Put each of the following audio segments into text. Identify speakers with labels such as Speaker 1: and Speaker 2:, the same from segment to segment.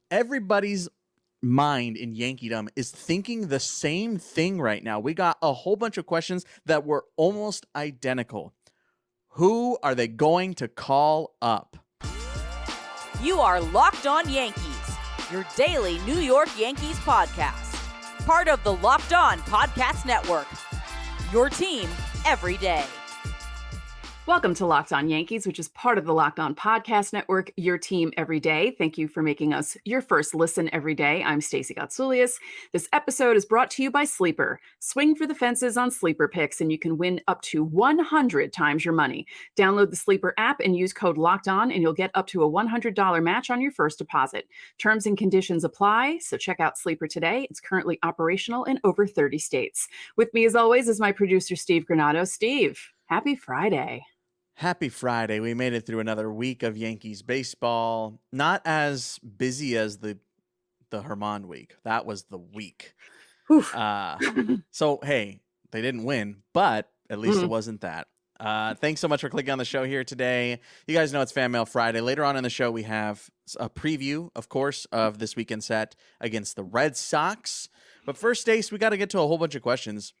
Speaker 1: everybody's mind in Yankeedom is thinking the same thing right now. We got a whole bunch of questions that were almost identical. Who are they going to call up?
Speaker 2: You are Locked On Yankees, your daily New York Yankees podcast. Part of the Locked On Podcast Network, your team every day.
Speaker 3: Welcome to Locked On Yankees, which is part of the Locked On Podcast Network, your team every day. Thank you for making us your first listen every day. I'm Stacey Gotsoulias. This episode is brought to you by Sleeper. Swing for the fences on Sleeper picks, and you can win up to 100 times your money. Download the Sleeper app and use code Locked On, and you'll get up to a $100 match on your first deposit. Terms and conditions apply, so check out Sleeper today. It's currently operational in over 30 states. With me, as always, is my producer, Steve Granado. Steve, happy Friday.
Speaker 1: Happy Friday. We made it through another week of Yankees baseball. Not as busy as the Herman week. That was the week. So, hey, they didn't win, but at least it wasn't that. Thanks so much for clicking on the show here today. You guys know it's Fanmail Friday. Later on in the show, we have a preview, of course, of this weekend set against the Red Sox. But first, Stace, we got to get to a whole bunch of questions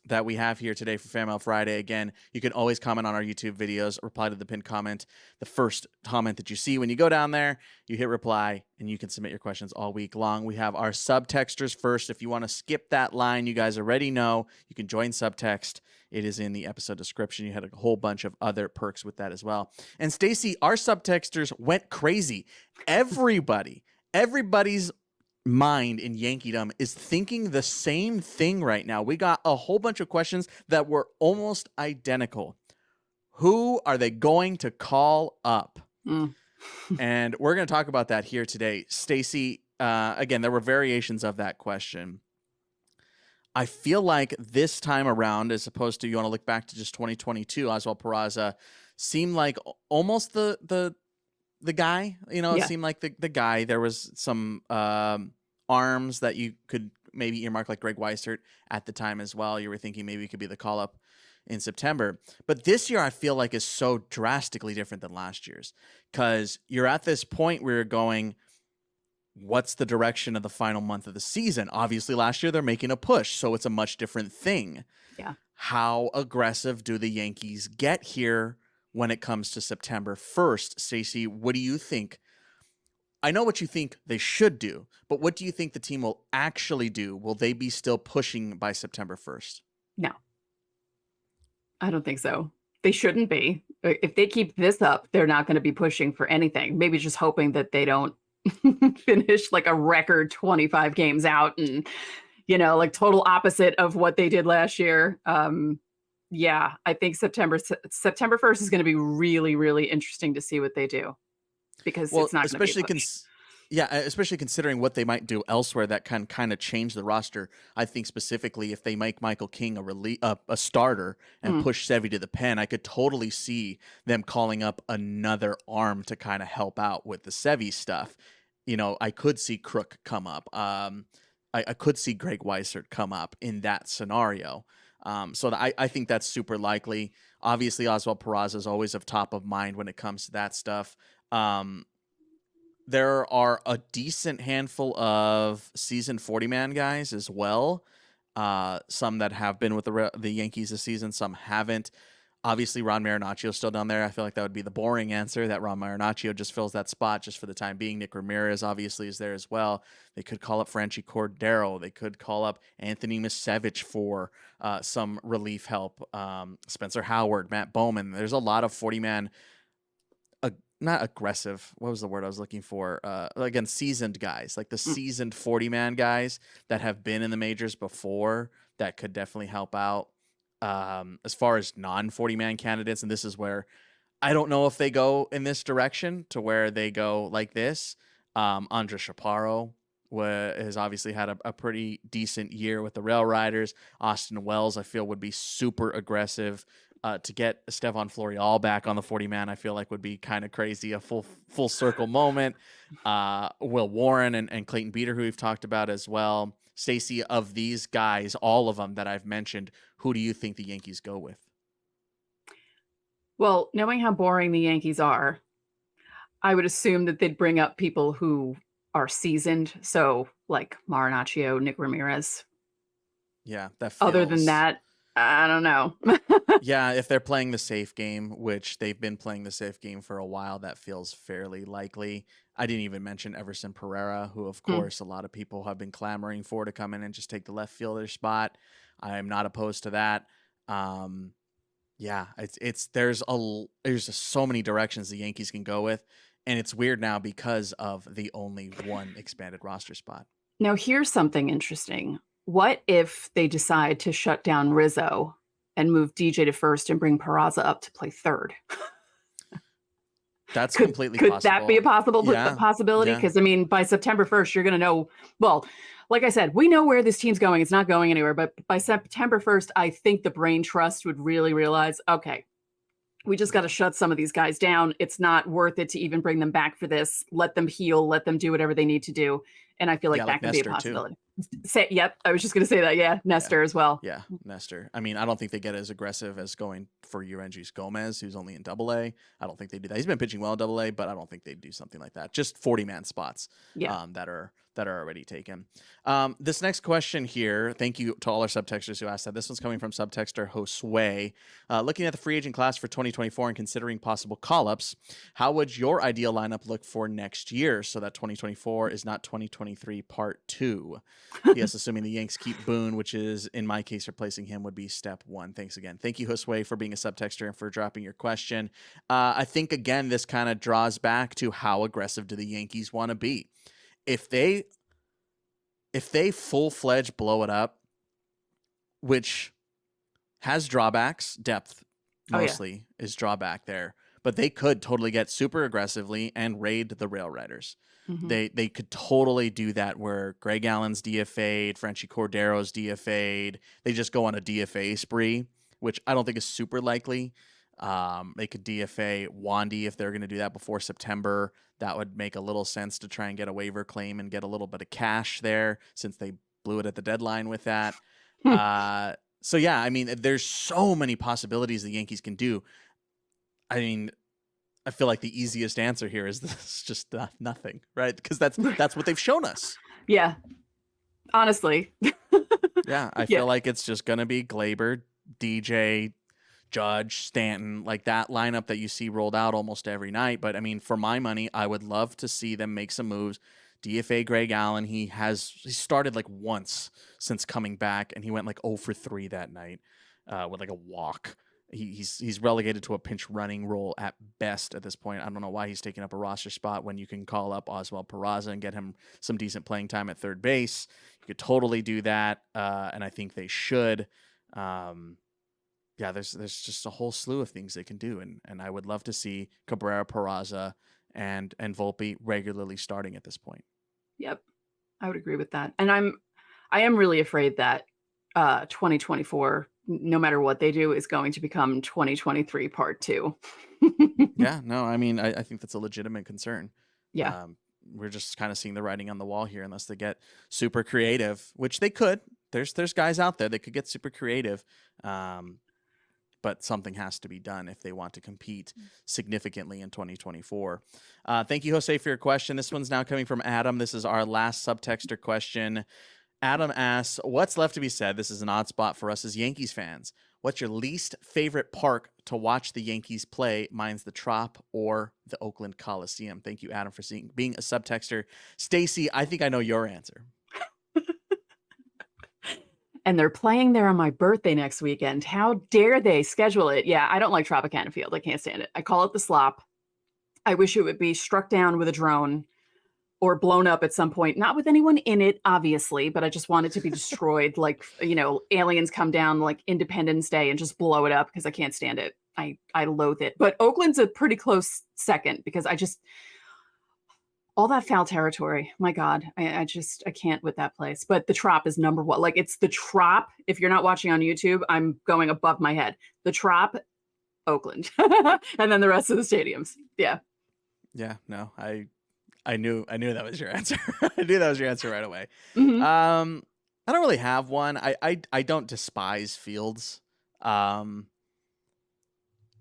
Speaker 1: that we have here today for Fanmail Friday. Again, you can always comment on our YouTube videos, reply to the pinned comment. The first comment that you see when you go down there, you hit reply, and you can submit your questions all week long. We have our subtexters first. If you want to skip that line, you guys already know you can join subtext. It is in the episode description. You had a whole bunch of other perks with that as well. And Stacey, our subtexters went crazy. Everybody's mind in Yankeedom is thinking the same thing right now. We got a whole bunch of questions that were almost identical. Who are they going to call up? And we're going to talk about that here today. Stacey, again, there were variations of that question. I feel like this time around, as opposed to you want to look back to just 2022, Oswald Peraza seemed like almost the guy, it seemed like the guy. There was some arms that you could maybe earmark, like Greg Weissert at the time as well. You were thinking maybe it could be the call up in September. But this year I feel like is so drastically different than last year's, because you're at this point where you're going, what's the direction of the final month of the season? Obviously last year they're making a push, so it's a much different thing.
Speaker 3: Yeah. How
Speaker 1: aggressive do the Yankees get here when it comes to September 1st? Stacey, what do you think? I know what you think they should do, but what do you think the team will actually do? Will they be still pushing by September 1st?
Speaker 3: No, I don't think so. They shouldn't be. If they keep this up, they're not going to be pushing for anything. Maybe just hoping that they don't finish like a record 25 games out and, like total opposite of what they did last year. Yeah, I think September 1st is going to be really, really interesting to see what they do. Because it's not going to be
Speaker 1: especially considering what they might do elsewhere that can kind of change the roster. I think specifically if they make Michael King a starter and push Sevy to the pen, I could totally see them calling up another arm to kind of help out with the Sevy stuff. I could see Crook come up. I could see Greg Weissert come up in that scenario. So I think that's super likely. Obviously, Oswald Peraza is always of top of mind when it comes to that stuff. There are a decent handful of seasoned 40-man guys as well. Some that have been with the Yankees this season, some haven't. Obviously, Ron Marinaccio is still down there. I feel like that would be the boring answer, that Ron Marinaccio just fills that spot just for the time being. Nick Ramirez obviously is there as well. They could call up Franchi Cordero. They could call up Anthony Misevich for some relief help. Spencer Howard, Matt Bowman. There's a lot of 40-man, not aggressive. What was the word I was looking for? Again, seasoned guys, like the seasoned 40-man guys that have been in the majors before that could definitely help out. As far as non-40-man candidates, and this is where I don't know if they go in this direction to where they go like this. Andres Chaparro has obviously had a pretty decent year with the Rail Riders. Austin Wells, I feel, would be super aggressive. To get Estevan Florial back on the 40-man, I feel like would be kind of crazy, a full circle moment. Will Warren and Clayton Beeter, who we've talked about as well. Stacey, of these guys, all of them that I've mentioned, who do you think the Yankees go with?
Speaker 3: Well, knowing how boring the Yankees are, I would assume that they'd bring up people who are seasoned. So like Marinaccio, Nick Ramirez.
Speaker 1: Yeah, that feels.
Speaker 3: Other than that, I don't know.
Speaker 1: Yeah, if they're playing the safe game, which they've been playing the safe game for a while, that feels fairly likely. I didn't even mention Everson Pereira, who, of course, a lot of people have been clamoring for to come in and just take the left fielder spot. I am not opposed to that. Yeah, there's just so many directions the Yankees can go with, and it's weird now because of the only one expanded roster spot.
Speaker 3: Now, here's something interesting. What if they decide to shut down Rizzo and move DJ to first and bring Peraza up to play third?
Speaker 1: That's completely
Speaker 3: possible.
Speaker 1: Could
Speaker 3: that be a possibility? Because, I mean, by September 1st, you're going to know. Well, like I said, we know where this team's going. It's not going anywhere. But by September 1st, I think the brain trust would really realize, okay, we just got to shut some of these guys down. It's not worth it to even bring them back for this. Let them heal. Let them do whatever they need to do. And I feel like that could be a possibility. Yep. I was just going to say that. Yeah. Nestor as well.
Speaker 1: Yeah. Nestor. I mean, I don't think they get as aggressive as going for Urengis Gomez, who's only in AA. I don't think they do that. He's been pitching well in AA, but I don't think they'd do something like that. Just 40-man spots that are already taken. This next question here, thank you to all our subtexters who asked that. This one's coming from subtexter Josue. Looking at the free agent class for 2024 and considering possible call-ups, how would your ideal lineup look for next year so that 2024 is not 2023 part 2? Yes, assuming the Yanks keep Boone, which is, in my case, replacing him would be step 1. Thanks again. Thank you, Josue, for being a subtexter and for dropping your question. I think, again, this kind of draws back to how aggressive do the Yankees want to be. If they full-fledged blow it up, which has drawbacks, depth mostly is drawback there, but they could totally get super aggressively and raid the Rail Riders. Mm-hmm. They could totally do that where Greg Allen's DFA'd, Frenchie Cordero's DFA'd. They just go on a DFA spree, which I don't think is super likely. They could DFA Wandy if they're going to do that before September. That would make a little sense to try and get a waiver claim and get a little bit of cash there since they blew it at the deadline with that. So, yeah, I mean, there's so many possibilities the Yankees can do. I mean, I feel like the easiest answer here is this, just nothing, right? Because that's what they've shown us.
Speaker 3: Yeah, honestly.
Speaker 1: Yeah, I feel like it's just going to be Glaber, DJ, Judge, Stanton, like that lineup that you see rolled out almost every night. But I mean, for my money, I would love to see them make some moves. DFA Greg Allen, he started like once since coming back, and he went like 0 for 3 that night with like a walk. He's relegated to a pinch running role at best at this point. I don't know why he's taking up a roster spot when you can call up Oswald Peraza and get him some decent playing time at third base. You could totally do that, and I think they should. Yeah, there's just a whole slew of things they can do, and I would love to see Cabrera, Peraza, and Volpe regularly starting at this point.
Speaker 3: Yep, I would agree with that. And I am really afraid that 2024, no matter what they do, is going to become 2023 part 2.
Speaker 1: Yeah, no, I mean, I think that's a legitimate concern.
Speaker 3: Yeah.
Speaker 1: We're just kind of seeing the writing on the wall here, unless they get super creative, which they could. There's guys out there that could get super creative. But something has to be done if they want to compete significantly in 2024. Thank you, Jose, for your question. This one's now coming from Adam. This is our last subtexter question. Adam asks, what's left to be said? This is an odd spot for us as Yankees fans. What's your least favorite park to watch the Yankees play? Mine's the Trop or the Oakland Coliseum. Thank you, Adam, for being a subtexter. Stacey, I think I know your answer.
Speaker 3: And they're playing there on my birthday next weekend. How dare they schedule it? Yeah, I don't like Tropicana Field. I can't stand it. I call it the slop. I wish it would be struck down with a drone or blown up at some point. Not with anyone in it, obviously, but I just want it to be destroyed. Like, aliens come down like Independence Day and just blow it up because I can't stand it. I loathe it. But Oakland's a pretty close second because all that foul territory. My God, I can't with that place. But the Trop is number one. Like, it's the Trop. If you're not watching on YouTube, I'm going above my head. The Trop, Oakland, and then the rest of the stadiums. Yeah.
Speaker 1: Yeah. No, I knew that was your answer. I knew that was your answer right away.
Speaker 3: Mm-hmm.
Speaker 1: I don't really have one. I don't despise fields.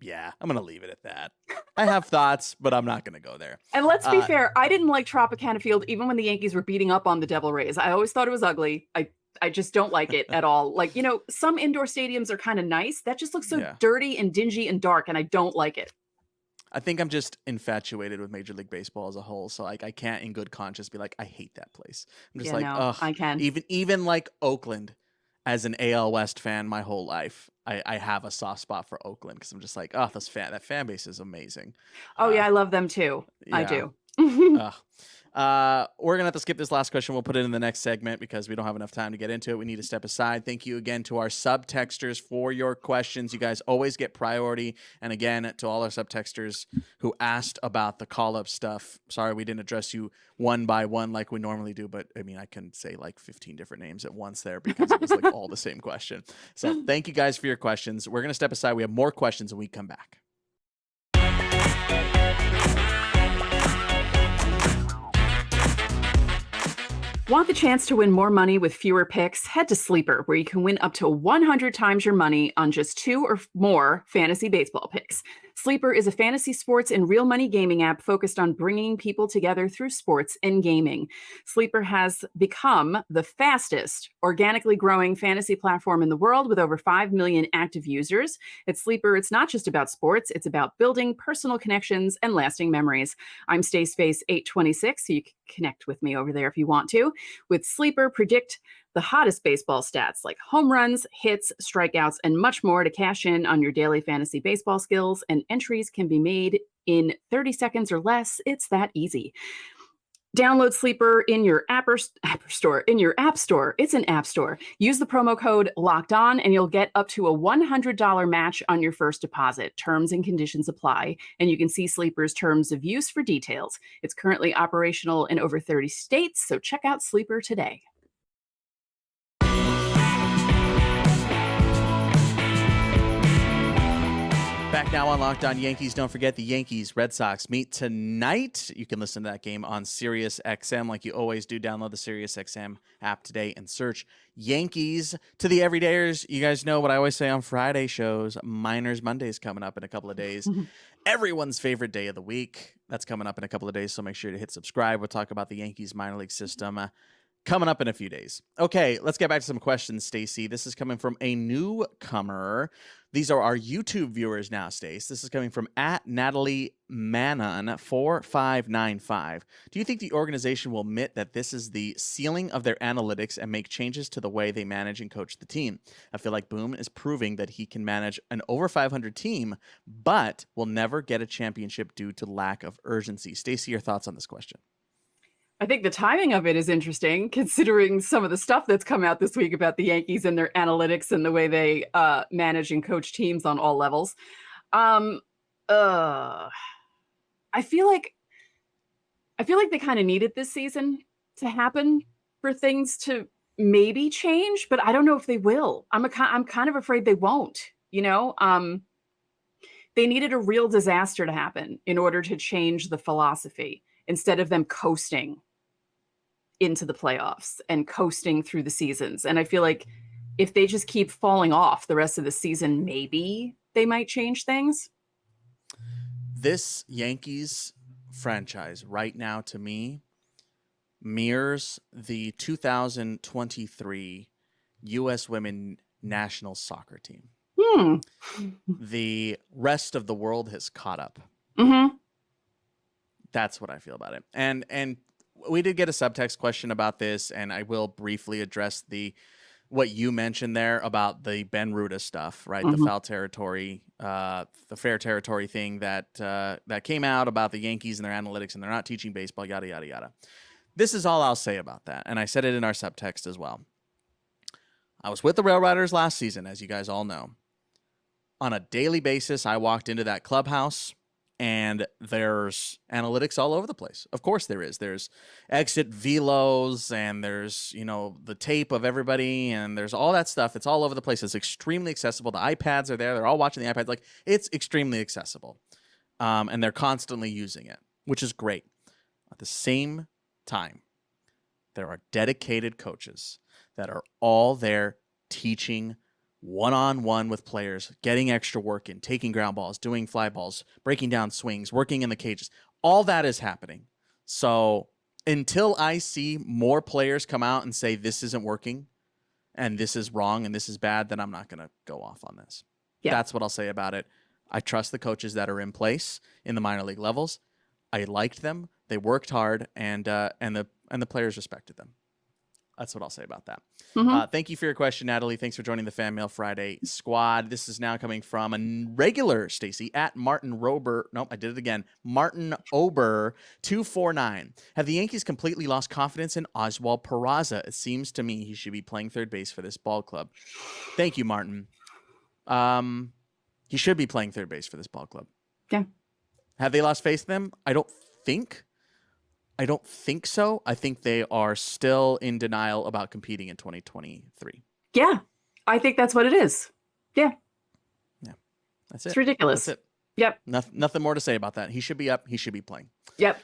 Speaker 1: Yeah, I'm going to leave it at that. I have thoughts, but I'm not going to go there.
Speaker 3: And let's be fair, I didn't like Tropicana Field even when the Yankees were beating up on the Devil Rays. I always thought it was ugly. I just don't like it at all. Like, some indoor stadiums are kind of nice. That just looks so dirty and dingy and dark, and I don't like it.
Speaker 1: I think I'm just infatuated with Major League Baseball as a whole, so like I can't in good conscience be like, I hate that place. I'm just ugh.
Speaker 3: I can.
Speaker 1: Even like Oakland, as an AL West fan my whole life, I have a soft spot for Oakland because I'm just like, oh, that fan base is amazing.
Speaker 3: Oh yeah, I love them too. Yeah. I do.
Speaker 1: We're gonna have to skip this last question. We'll put it in the next segment because we don't have enough time to get into it. We need to step aside. Thank you again to our subtexters for your questions. You guys always get priority. And again, to all our subtexters who asked about the call-up stuff, sorry we didn't address you one by one like we normally do, but I mean, I can say like 15 different names at once there because it was like all the same question. So thank you guys for your questions. We're gonna step aside. We have more questions when we come back.
Speaker 3: Want the chance to win more money with fewer picks? Head to Sleeper, where you can win up to 100 times your money on just 2 or more fantasy baseball picks. Sleeper is a fantasy sports and real money gaming app focused on bringing people together through sports and gaming. Sleeper has become the fastest organically growing fantasy platform in the world with over 5 million active users. At Sleeper, it's not just about sports, it's about building personal connections and lasting memories. I'm StaceFace826, so you can connect with me over there if you want to. With Sleeper, predict the hottest baseball stats like home runs, hits, strikeouts, and much more to cash in on your daily fantasy baseball skills, and entries can be made in 30 seconds or less. It's that easy. Download Sleeper in your app store. It's an app store. Use the promo code Locked On, and you'll get up to a $100 match on your first deposit. Terms and conditions apply, and you can see Sleeper's terms of use for details. It's currently operational in over 30 states, so check out Sleeper today.
Speaker 1: Back now on Locked On Yankees. Don't forget the Yankees Red Sox meet tonight. You can listen to that game on Sirius XM like you always do. Download the Sirius XM app today and search Yankees. To the everydayers, you guys know what I always say on Friday shows. Miners Monday's coming up in a couple of days. Everyone's favorite day of the week. That's coming up in a couple of days, so make sure to hit subscribe. We'll talk about the Yankees minor league system coming up in a few days. Okay, let's get back to some questions, Stacey. This is coming from a newcomer. These are our YouTube viewers now, Stace. This is coming from @NatalieMannon4595. Do you think the organization will admit that this is the ceiling of their analytics and make changes to the way they manage and coach the team? I feel like Boone is proving that he can manage an over 500 team, but will never get a championship due to lack of urgency. Stacey, your thoughts on this question?
Speaker 3: I think the timing of it is interesting, considering some of the stuff that's come out this week about the Yankees and their analytics and the way they manage and coach teams on all levels. I feel like they kind of needed this season to happen for things to maybe change, but I don't know if they will. I'm kind of afraid they won't. They needed a real disaster to happen in order to change the philosophy, instead of them coasting into the playoffs and coasting through the seasons. And I feel like if they just keep falling off the rest of the season, maybe they might change things.
Speaker 1: This Yankees franchise right now, to me, mirrors the 2023 U.S. women national soccer team. The rest of the world has caught up.
Speaker 3: Mm-hmm.
Speaker 1: That's what I feel about it. And we did get a subtext question about this, and I will briefly address what you mentioned there about the Ben Ruda stuff, right?
Speaker 3: Mm-hmm.
Speaker 1: The foul territory, the fair territory thing that came out about the Yankees and their analytics, and they're not teaching baseball, yada, yada, yada. This is all I'll say about that, and I said it in our subtext as well. I was with the Rail Riders last season, as you guys all know. On a daily basis, I walked into that clubhouse, and there's analytics all over the place. Of course there is. There's exit velos, and there's, the tape of everybody, and there's all that stuff. It's all over the place. It's extremely accessible. The iPads are there. They're all watching the iPads. Like, it's extremely accessible. And they're constantly using it, which is great. At the same time, there are dedicated coaches that are all there teaching one-on-one with players, getting extra work in, taking ground balls, doing fly balls, breaking down swings, working in the cages. All that is happening. So until I see more players come out and say this isn't working and this is wrong and this is bad, then I'm not going to go off on this. Yeah. That's what I'll say about it. I trust the coaches that are in place in the minor league levels. I liked them. They worked hard, and the players respected them. That's what I'll say about that. Mm-hmm. Thank you for your question, Natalie. Thanks for joining the Fanmail Friday squad. This is now coming from a regular Stacey at Martin Rober. Nope, I did it again. Martin Ober 249. Have the Yankees completely lost confidence in Oswald Peraza? It seems to me he should be playing third base for this ball club. Thank you, Martin. He should be playing third base for this ball club.
Speaker 3: Yeah.
Speaker 1: Have they lost faith in them? I don't think so. I think they are still in denial about competing in 2023.
Speaker 3: Yeah. I think that's what it is. Yeah.
Speaker 1: Yeah. That's it.
Speaker 3: It's ridiculous.
Speaker 1: That's it.
Speaker 3: Yep.
Speaker 1: Nothing more to say about that. He should be up. He should be playing.
Speaker 3: Yep.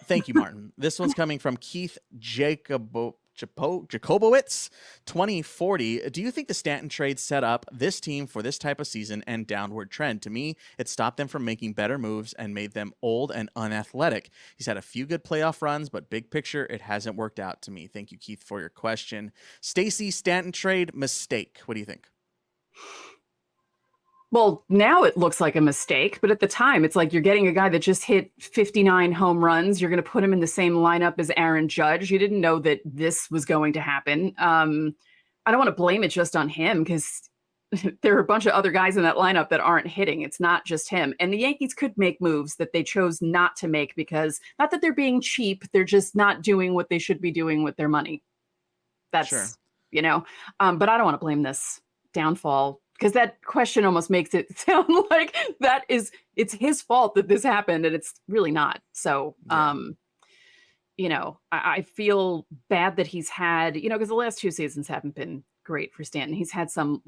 Speaker 1: Thank you, Martin. This one's coming from Keith Jacobowitz 2040. Do you think the Stanton trade set up this team for this type of season and downward trend? To me, it stopped them from making better moves and made them old and unathletic. He's had a few good playoff runs, but big picture, it hasn't worked out to me. Thank you, Keith, for your question. Stacey, Stanton trade mistake. What do you think?
Speaker 3: Well, now it looks like a mistake, but at the time, it's like you're getting a guy that just hit 59 home runs. You're going to put him in the same lineup as Aaron Judge. You didn't know that this was going to happen. I don't want to blame it just on him because there are a bunch of other guys in that lineup that aren't hitting. It's not just him. And the Yankees could make moves that they chose not to make because not that they're being cheap. They're just not doing what they should be doing with their money. That's,
Speaker 1: sure.
Speaker 3: But I don't want to blame this downfall because that question almost makes it sound like it's his fault that this happened, and it's really not. So, yeah. I feel bad that he's had, because the last two seasons haven't been great for Stanton. He's had some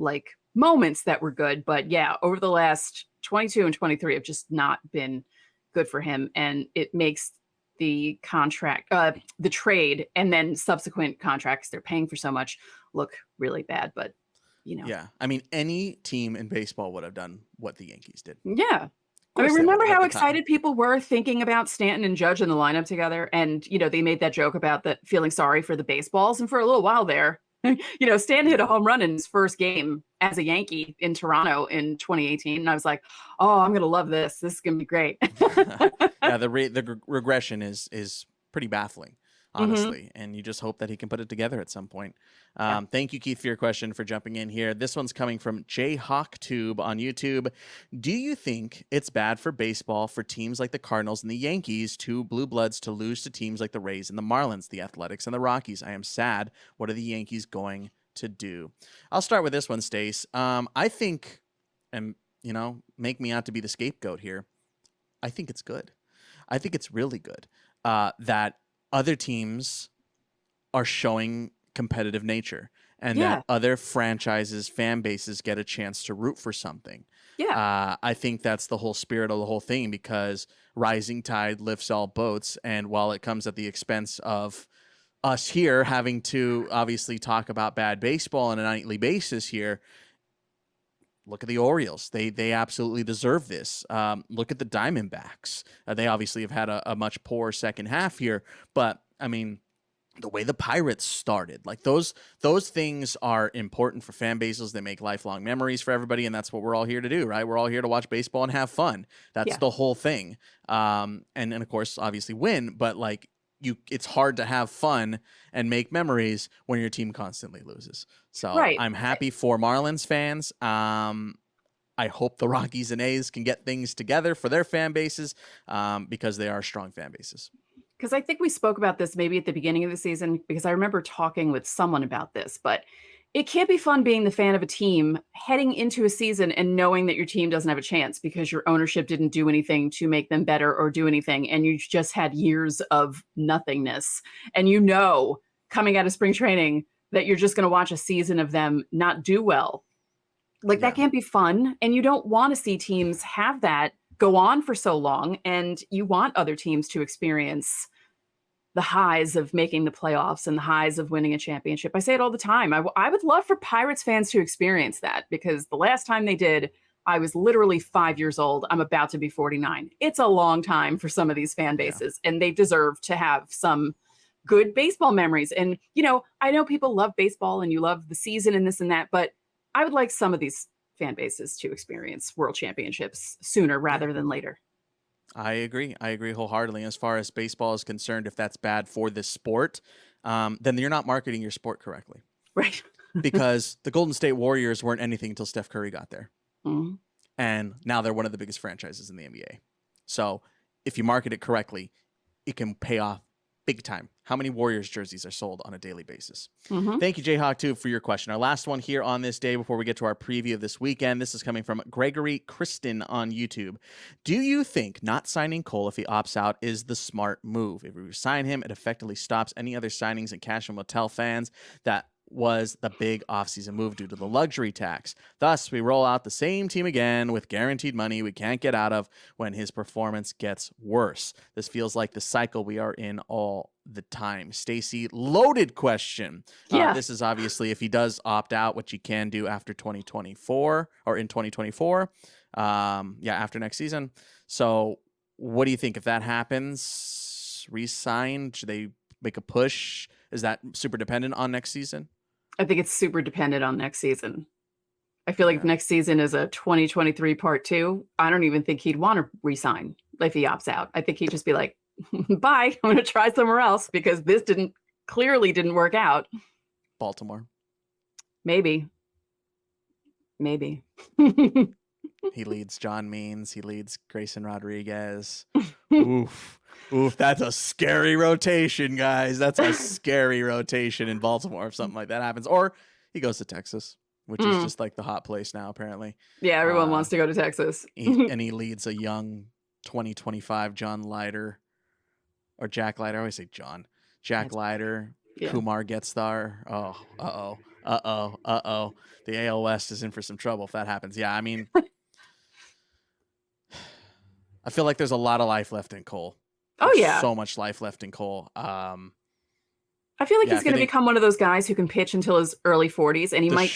Speaker 3: moments that were good, but yeah, over the last 22 and 23 have just not been good for him. And it makes the contract, the trade, and then subsequent contracts they're paying for so much look really bad, but
Speaker 1: Yeah. I mean, any team in baseball would have done what the Yankees did.
Speaker 3: Yeah. I mean, remember how excited people were thinking about Stanton and Judge in the lineup together? And, they made that joke about that feeling sorry for the baseballs. And for a little while there, Stanton hit a home run in his first game as a Yankee in Toronto in 2018. And I was like, oh, I'm going to love this. This is going to be great.
Speaker 1: Yeah, the regression is pretty baffling, honestly. Mm-hmm. And you just hope that he can put it together at some point. Yeah. Thank you, Keith, for your question, for jumping in here. This one's coming from JHawkTube on YouTube. Do you think it's bad for baseball for teams like the Cardinals and the Yankees, two blue bloods, to lose to teams like the Rays and the Marlins, the Athletics and the Rockies? I am sad. What are the Yankees going to do? I'll start with this one, Stace. I think, and make me out to be the scapegoat here, I think it's good. I think it's really good that other teams are showing competitive nature and that other franchises, fan bases get a chance to root for something.
Speaker 3: Yeah.
Speaker 1: I think that's the whole spirit of the whole thing, because rising tide lifts all boats. And while it comes at the expense of us here having to obviously talk about bad baseball on a nightly basis here, look at the Orioles. They absolutely deserve this. Look at the Diamondbacks. They obviously have had a much poor second half here, but I mean, the way the Pirates started, those things are important for fan bases. They make lifelong memories for everybody, and that's what we're all here to do, right? We're all here to watch baseball and have fun. That's the whole thing. And of course, obviously win, but it's hard to have fun and make memories when your team constantly loses. So I'm happy for Marlins fans. I hope the Rockies and A's can get things together for their fan bases because they are strong fan bases.
Speaker 3: Because I think we spoke about this maybe at the beginning of the season, because I remember talking with someone about this, but it can't be fun being the fan of a team heading into a season and knowing that your team doesn't have a chance because your ownership didn't do anything to make them better or do anything. And you just had years of nothingness. And coming out of spring training that you're just going to watch a season of them not do well. That can't be fun. And you don't want to see teams have that go on for so long, and you want other teams to experience the highs of making the playoffs and the highs of winning a championship. I say it all the time. I would love for Pirates fans to experience that, because the last time they did, I was literally 5 years old. I'm about to be 49. It's a long time for some of these fan bases, and they deserve to have some good baseball memories. And, I know people love baseball and you love the season and this and that, but I would like some of these fan bases to experience world championships sooner rather than later.
Speaker 1: I agree wholeheartedly. As far as baseball is concerned, if that's bad for this sport, then you're not marketing your sport correctly.
Speaker 3: Right.
Speaker 1: Because the Golden State Warriors weren't anything until Steph Curry got there.
Speaker 3: Mm-hmm.
Speaker 1: And now they're one of the biggest franchises in the NBA. So if you market it correctly, it can pay off big time. How many Warriors jerseys are sold on a daily basis?
Speaker 3: Mm-hmm.
Speaker 1: Thank you, Jayhawk, too, for your question. Our last one here on this day before we get to our preview of this weekend. This is coming from Gregory Kristen on YouTube. Do you think not signing Cole if he opts out is the smart move? If we sign him, it effectively stops any other signings, and Cashman will tell fans that was the big offseason move due to the luxury tax. Thus, we roll out the same team again with guaranteed money we can't get out of when his performance gets worse. This feels like the cycle we are in all the time. Stacey, loaded question.
Speaker 3: Yeah.
Speaker 1: This is obviously if he does opt out, which he can do after 2024 or in 2024. After next season. So what do you think if that happens? Re-sign? Should they make a push? Is that super dependent on next season?
Speaker 3: I think it's super dependent on next season. I feel like if next season is a 2023 part 2, I don't even think he'd want to resign if he opts out. I think he'd just be like, bye, I'm going to try somewhere else because this clearly didn't work out.
Speaker 1: Baltimore.
Speaker 3: Maybe.
Speaker 1: He leads John Means. He leads Grayson Rodriguez. Oof. That's a scary rotation, guys. That's a scary rotation in Baltimore if something like that happens. Or he goes to Texas, which is just like the hot place now, apparently.
Speaker 3: Yeah, everyone wants to go to Texas.
Speaker 1: And he leads a young 2025 John Leiter, or Jack Leiter. I always say John. Jack Leiter, Kumar Getstar. Oh, uh-oh. The AL West is in for some trouble if that happens. Yeah, I mean, I feel like there's a lot of life left in Cole. So much life left in Cole.
Speaker 3: I feel like he's going to become one of those guys who can pitch until his early 40s, and he's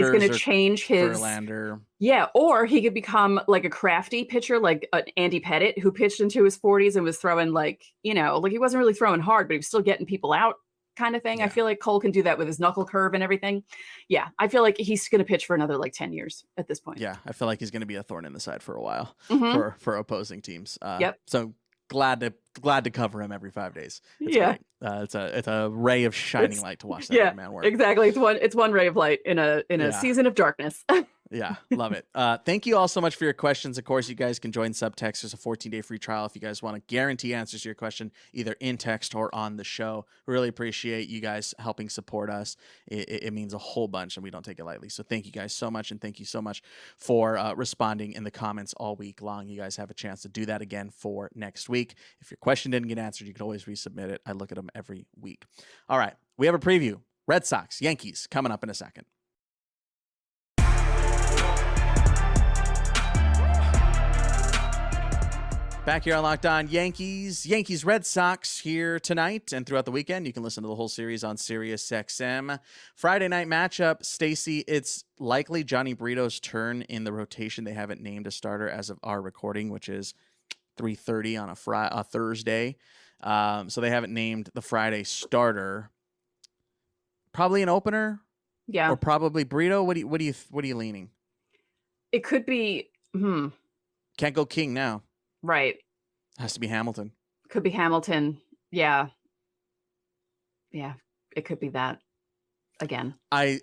Speaker 3: going to change his
Speaker 1: Verlander.
Speaker 3: Yeah, or he could become like a crafty pitcher, like Andy Pettitte, who pitched into his 40s and was throwing like he wasn't really throwing hard, but he was still getting people out, kind of thing. Yeah. I feel like Cole can do that with his knuckle curve and everything. Yeah, I feel like he's going to pitch for another like 10 years at this point.
Speaker 1: Yeah, I feel like he's going to be a thorn in the side for a while for opposing teams. So glad to cover him every 5 days. It's great. It's a ray of shining light to watch that man work.
Speaker 3: Exactly. It's one ray of light in a season of darkness.
Speaker 1: Yeah, love it. Thank you all so much for your questions. Of course, you guys can join Subtext. There's a 14-day free trial if you guys want to guarantee answers to your question, either in text or on the show. We really appreciate you guys helping support us. It means a whole bunch, and we don't take it lightly. So thank you guys so much, and thank you so much for responding in the comments all week long. You guys have a chance to do that again for next week. If your question didn't get answered, you can always resubmit it. I look at them every week. All right, we have a preview. Red Sox, Yankees, coming up in a second. Back here on Locked On Yankees. Yankees Red Sox here tonight and throughout the weekend. You can listen to the whole series on SiriusXM. Friday night matchup, Stacey, it's likely Johnny Brito's turn in the rotation. They haven't named a starter as of our recording, which is 3:30 on a Thursday. So they haven't named the Friday starter. Probably an opener.
Speaker 3: Yeah.
Speaker 1: Or probably Brito. What are you leaning?
Speaker 3: It could be.
Speaker 1: Can't go King now.
Speaker 3: Right.
Speaker 1: Has to be Hamilton.
Speaker 3: Could be Hamilton. Yeah. Yeah. It could be that again.
Speaker 1: I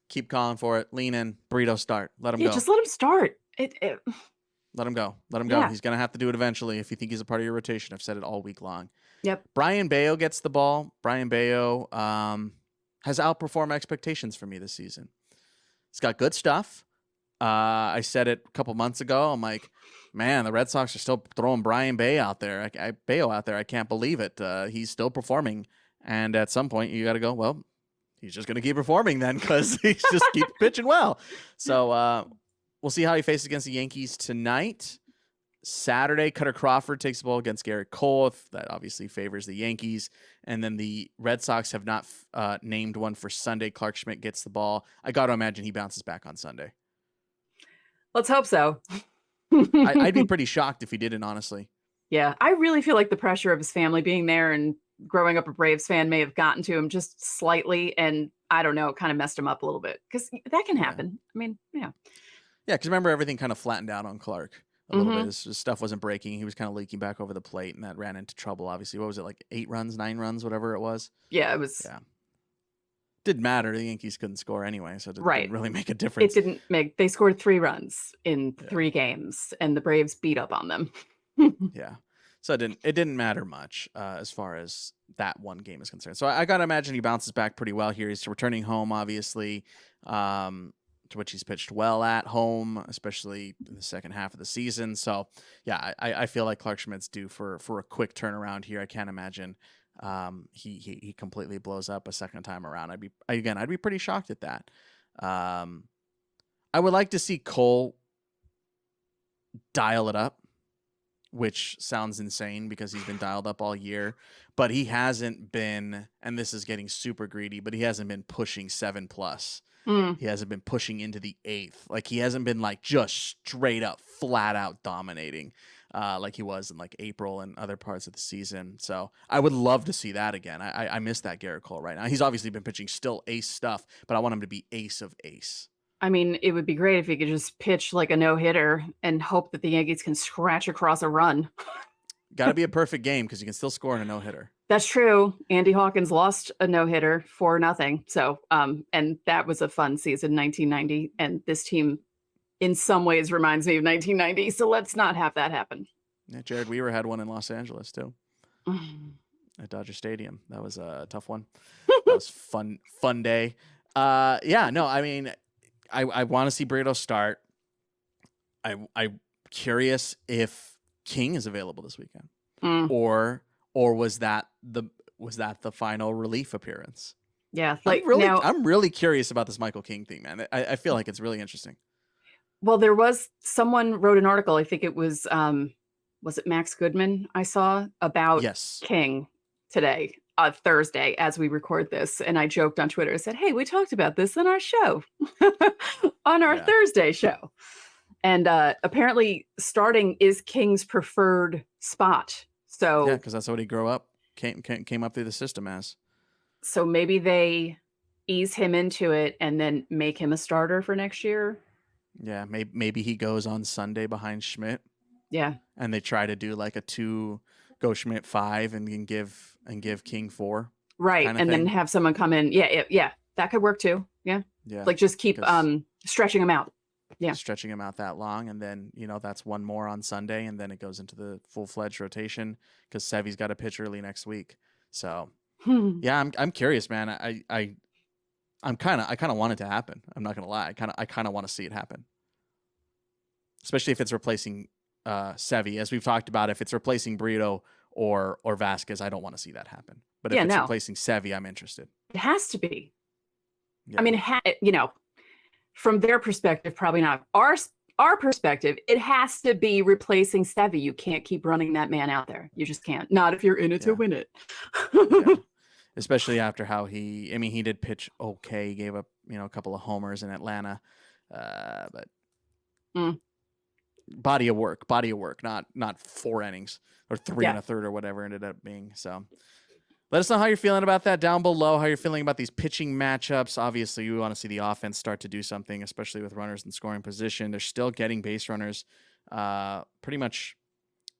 Speaker 1: keep calling for it. Lean in. Brito start. Let him go.
Speaker 3: Just let him start.
Speaker 1: Let him go. Let him go. Yeah. He's going to have to do it eventually if you think he's a part of your rotation. I've said it all week long.
Speaker 3: Yep.
Speaker 1: Brian Bayo gets the ball. Brian Bayo has outperformed expectations for me this season. He's got good stuff. I said it a couple months ago. I'm like, man, the Red Sox are still throwing Brian Bayo out there. Bayo out there. I can't believe it. He's still performing. And at some point, you got to go, well, he's just going to keep performing then because he's just keep pitching well. So we'll see how he faces against the Yankees tonight. Saturday, Cutter Crawford takes the ball against Gerrit Cole. That obviously favors the Yankees. And then the Red Sox have not named one for Sunday. Clark Schmidt gets the ball. I got to imagine he bounces back on Sunday.
Speaker 3: Let's hope so.
Speaker 1: I'd be pretty shocked if he didn't, honestly.
Speaker 3: Yeah, I really feel like the pressure of his family being there and growing up a Braves fan may have gotten to him just slightly. And I don't know, it kind of messed him up a little bit because that can happen. Yeah. I mean, yeah.
Speaker 1: Yeah, because remember, everything kind of flattened out on Clark a little bit. His stuff wasn't breaking. He was kind of leaking back over the plate, and that ran into trouble, obviously. What was it, like 8 runs, 9 runs, whatever it was?
Speaker 3: Yeah, it was.
Speaker 1: Yeah. Didn't matter. The Yankees couldn't score anyway, so it didn't really make a difference.
Speaker 3: It didn't make. They scored 3 runs in 3 games, and the Braves beat up on them.
Speaker 1: Yeah. So it didn't matter much as far as that one game is concerned. So I got to imagine he bounces back pretty well here. He's returning home, obviously, to which he's pitched well at home, especially in the second half of the season. So, yeah, I feel like Clark Schmidt's due for a quick turnaround here. I can't imagine he completely blows up a second time around. I'd be pretty shocked at that. I would like to see Cole dial it up, which sounds insane because he's been dialed up all year, but he hasn't been, and this is getting super greedy, but he hasn't been pushing 7+. He hasn't been pushing into the 8th. Like, he hasn't been like just straight up, flat out dominating like he was in like April and other parts of the season. So I would love to see that again. I miss that Gerrit Cole right now. He's obviously been pitching still ace stuff, but I want him to be ace of ace.
Speaker 3: I mean, it would be great if he could just pitch like a no-hitter and hope that the Yankees can scratch across a run.
Speaker 1: Got to be a perfect game because you can still score in a no-hitter.
Speaker 3: That's true. Andy Hawkins lost a no-hitter 4-0. So, and that was a fun season, 1990. And this team, in some ways, reminds me of 1990. So let's not have that happen.
Speaker 1: Yeah, Jared Weaver had one in Los Angeles too, at Dodger Stadium. That was a tough one. That was fun day. Yeah, no, I mean, I want to see Brito start. I'm curious if King is available this weekend, or was that the final relief appearance?
Speaker 3: Yeah,
Speaker 1: like I'm really curious about this Michael King thing, man. I feel like it's really interesting.
Speaker 3: Well, there was someone wrote an article. I think it was it Max Goodman? I saw about King today, Thursday, as we record this, and I joked on Twitter. I said, "Hey, we talked about this on our show, on our Thursday show." And apparently, starting is King's preferred spot. So
Speaker 1: yeah, because that's what he grew up came up through the system as.
Speaker 3: So maybe they ease him into it and then make him a starter for next year.
Speaker 1: Yeah, maybe he goes on Sunday behind Schmidt.
Speaker 3: Yeah,
Speaker 1: and they try to do like a 2 go Schmidt 5 and give King 4.
Speaker 3: Right, and then have someone come in. Yeah, that could work too. Yeah, like just keep stretching him out. Yeah,
Speaker 1: stretching him out that long, and then that's one more on Sunday, and then it goes into the full-fledged rotation because Sevy's got to pitch early next week. So yeah, I'm curious, man. I kind of want it to happen. I'm not gonna lie. I kind of want to see it happen, especially if it's replacing Sevy. As we've talked about, if it's replacing Brito or Vasquez, I don't want to see that happen. But if it's replacing Sevy, I'm interested.
Speaker 3: It has to be. Yeah. I mean, from their perspective, probably not. Our perspective, it has to be replacing Sevy. You can't keep running that man out there. You just can't. Not if you're in it to win it.
Speaker 1: Yeah. Especially after how he did pitch okay. He gave up, a couple of homers in Atlanta. But body of work, not 4 innings or 3 and a third or whatever it ended up being. So let us know how you're feeling about that down below, how you're feeling about these pitching matchups. Obviously, we want to see the offense start to do something, especially with runners in scoring position. They're still getting base runners pretty much,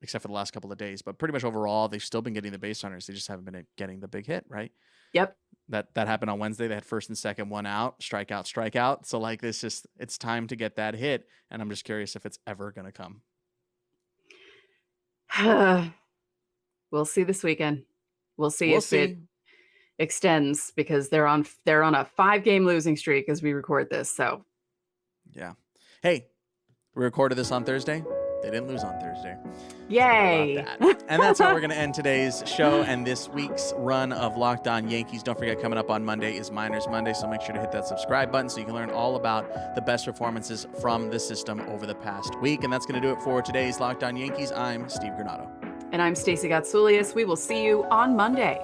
Speaker 1: except for the last couple of days, but pretty much overall, they've still been getting the base runners. They just haven't been getting the big hit, right?
Speaker 3: Yep.
Speaker 1: That happened on Wednesday. They had first and second, 1 out, strikeout. So like it's time to get that hit. And I'm just curious if it's ever going to come.
Speaker 3: We'll see this weekend. We'll see if it extends because they're on a 5-game losing streak as we record this. So
Speaker 1: yeah. Hey, we recorded this on Thursday. They didn't lose on Thursday.
Speaker 3: Yay.
Speaker 1: So about that. And that's how we're going to end today's show and this week's run of Locked On Yankees. Don't forget, coming up on Monday is Miners Monday, so make sure to hit that subscribe button so you can learn all about the best performances from the system over the past week. And that's going to do it for today's Locked On Yankees. I'm Steve Granado.
Speaker 3: And I'm Stacey Gatsoulias. We will see you on Monday.